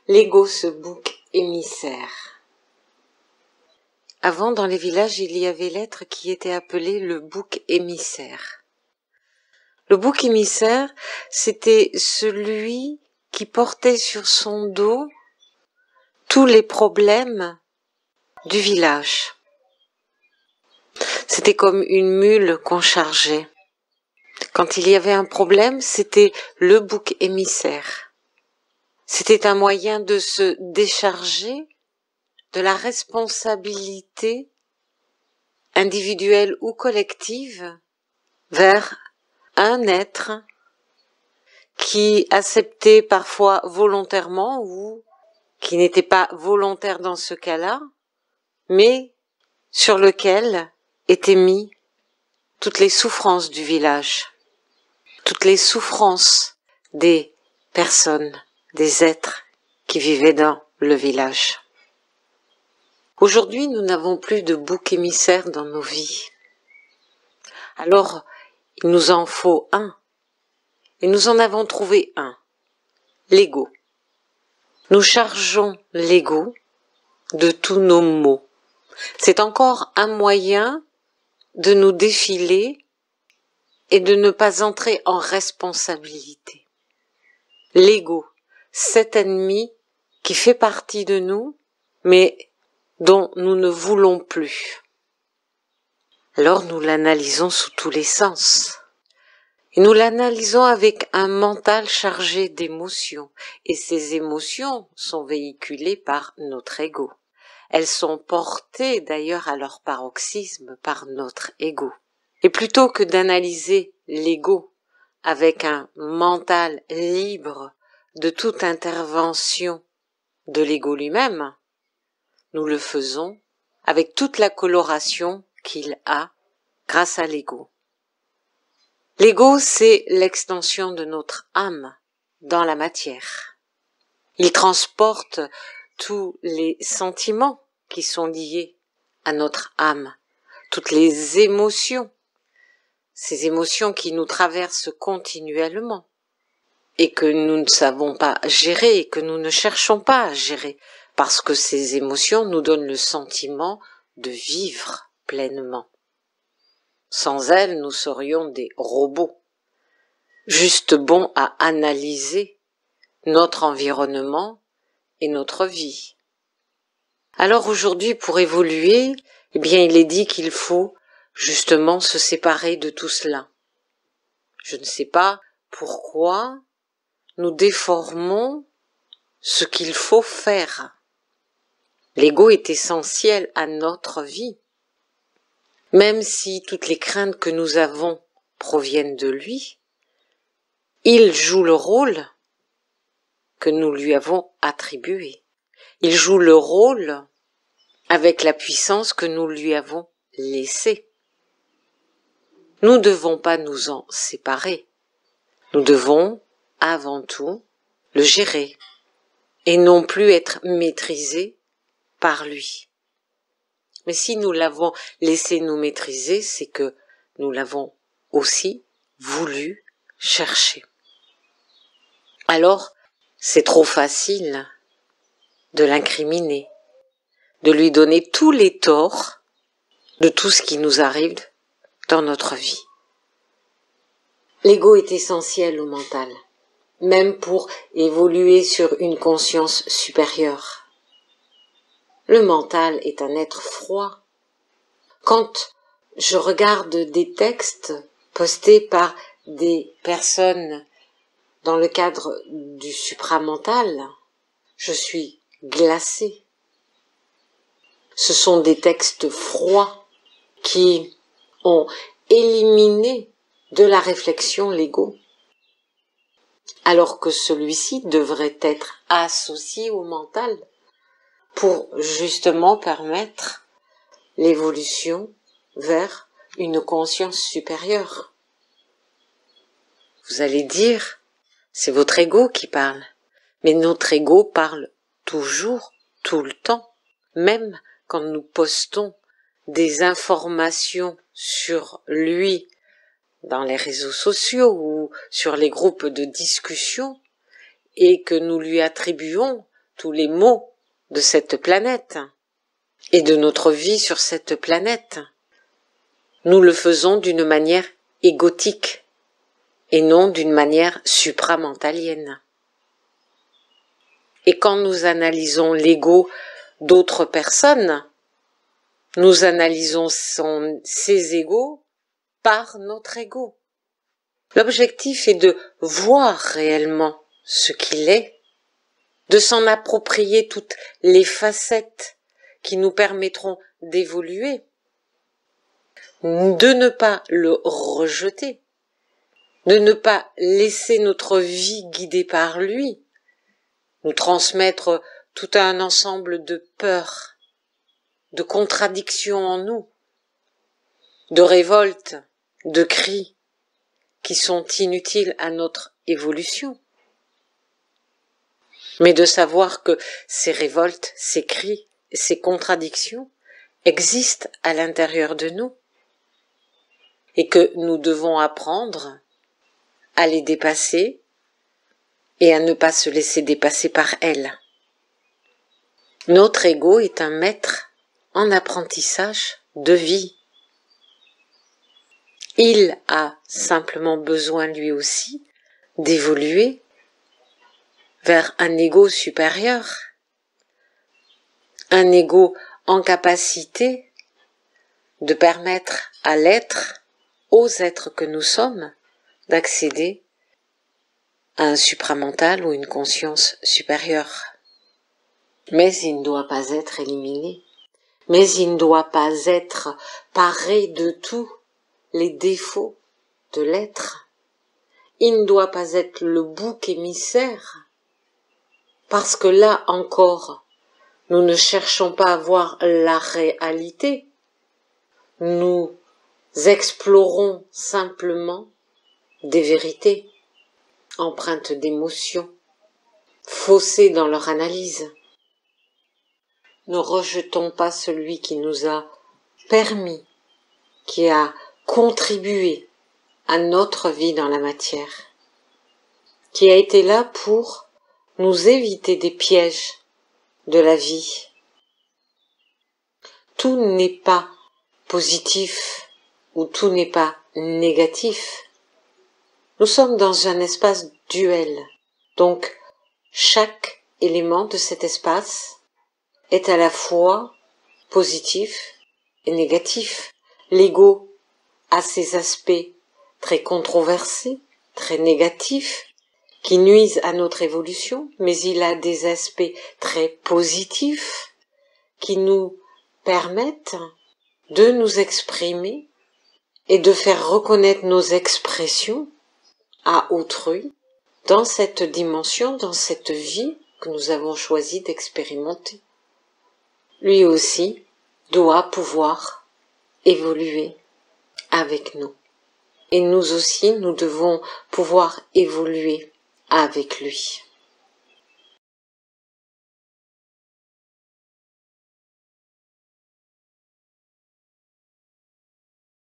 L'ego, ce bouc émissaire. Avant, dans les villages, il y avait l'être qui était appelé le bouc émissaire. Le bouc émissaire, c'était celui qui portait sur son dos tous les problèmes du village. C'était comme une mule qu'on chargeait. Quand il y avait un problème, c'était le bouc émissaire. C'était un moyen de se décharger de la responsabilité individuelle ou collective vers un être qui acceptait parfois volontairement ou qui n'était pas volontaire dans ce cas-là, mais sur lequel étaient mis toutes les souffrances du village, toutes les souffrances des personnes, des êtres qui vivaient dans le village. Aujourd'hui, nous n'avons plus de bouc émissaire dans nos vies. Alors, il nous en faut un. Et nous en avons trouvé un. L'ego. Nous chargeons l'ego de tous nos maux. C'est encore un moyen de nous défiler et de ne pas entrer en responsabilité. L'ego, cet ennemi qui fait partie de nous, mais dont nous ne voulons plus. Alors nous l'analysons sous tous les sens. Et nous l'analysons avec un mental chargé d'émotions. Et ces émotions sont véhiculées par notre ego. Elles sont portées d'ailleurs à leur paroxysme par notre ego. Et plutôt que d'analyser l'ego avec un mental libre de toute intervention de l'ego lui-même, nous le faisons avec toute la coloration qu'il a grâce à l'ego. L'ego, c'est l'extension de notre âme dans la matière. Il transporte tous les sentiments qui sont liés à notre âme, toutes les émotions, ces émotions qui nous traversent continuellement et que nous ne savons pas gérer et que nous ne cherchons pas à gérer parce que ces émotions nous donnent le sentiment de vivre pleinement. Sans elles, nous serions des robots, juste bons à analyser notre environnement et notre vie. Alors aujourd'hui, pour évoluer, eh bien, il est dit qu'il faut justement se séparer de tout cela. Je ne sais pas pourquoi nous déformons ce qu'il faut faire. L'ego est essentiel à notre vie. Même si toutes les craintes que nous avons proviennent de lui, il joue le rôle que nous lui avons attribué. Il joue le rôle avec la puissance que nous lui avons laissée. Nous ne devons pas nous en séparer. Nous devons, avant tout, le gérer et non plus être maîtrisés par lui. Mais si nous l'avons laissé nous maîtriser, c'est que nous l'avons aussi voulu chercher. Alors, c'est trop facile de l'incriminer, de lui donner tous les torts de tout ce qui nous arrive dans notre vie. L'ego est essentiel au mental, même pour évoluer sur une conscience supérieure. Le mental est un être froid. Quand je regarde des textes postés par des personnes dans le cadre du supramental, je suis glacée. Ce sont des textes froids qui ont éliminé de la réflexion l'ego, alors que celui-ci devrait être associé au mental pour justement permettre l'évolution vers une conscience supérieure. Vous allez dire, c'est votre ego qui parle, mais notre ego parle toujours, tout le temps, même quand nous postons des informations sur lui dans les réseaux sociaux ou sur les groupes de discussion et que nous lui attribuons tous les maux de cette planète et de notre vie sur cette planète. Nous le faisons d'une manière égotique et non d'une manière supramentalienne. Et quand nous analysons l'ego d'autres personnes, nous analysons ces égos par notre ego. L'objectif est de voir réellement ce qu'il est, de s'en approprier toutes les facettes qui nous permettront d'évoluer, de ne pas le rejeter, de ne pas laisser notre vie guidée par lui, nous transmettre tout un ensemble de peurs, de contradictions en nous, de révoltes, de cris qui sont inutiles à notre évolution. Mais de savoir que ces révoltes, ces cris, ces contradictions existent à l'intérieur de nous et que nous devons apprendre à les dépasser et à ne pas se laisser dépasser par elles. Notre ego est un maître en apprentissage de vie. Il a simplement besoin lui aussi d'évoluer vers un ego supérieur, un ego en capacité de permettre à l'être, aux êtres que nous sommes, d'accéder à un supramental ou une conscience supérieure. Mais il ne doit pas être éliminé, mais il ne doit pas être paré de tous les défauts de l'être. Il ne doit pas être le bouc émissaire, parce que là encore, nous ne cherchons pas à voir la réalité, nous explorons simplement des vérités, empreintes d'émotions, faussées dans leur analyse. Ne rejetons pas celui qui nous a permis, qui a contribué à notre vie dans la matière, qui a été là pour nous éviter des pièges de la vie. Tout n'est pas positif ou tout n'est pas négatif. Nous sommes dans un espace duel, donc chaque élément de cet espace est à la fois positif et négatif. L'ego a ses aspects très controversés, très négatifs, qui nuisent à notre évolution, mais il a des aspects très positifs qui nous permettent de nous exprimer et de faire reconnaître nos expressions à autrui dans cette dimension, dans cette vie que nous avons choisi d'expérimenter. Lui aussi doit pouvoir évoluer avec nous. Et nous aussi, nous devons pouvoir évoluer avec lui.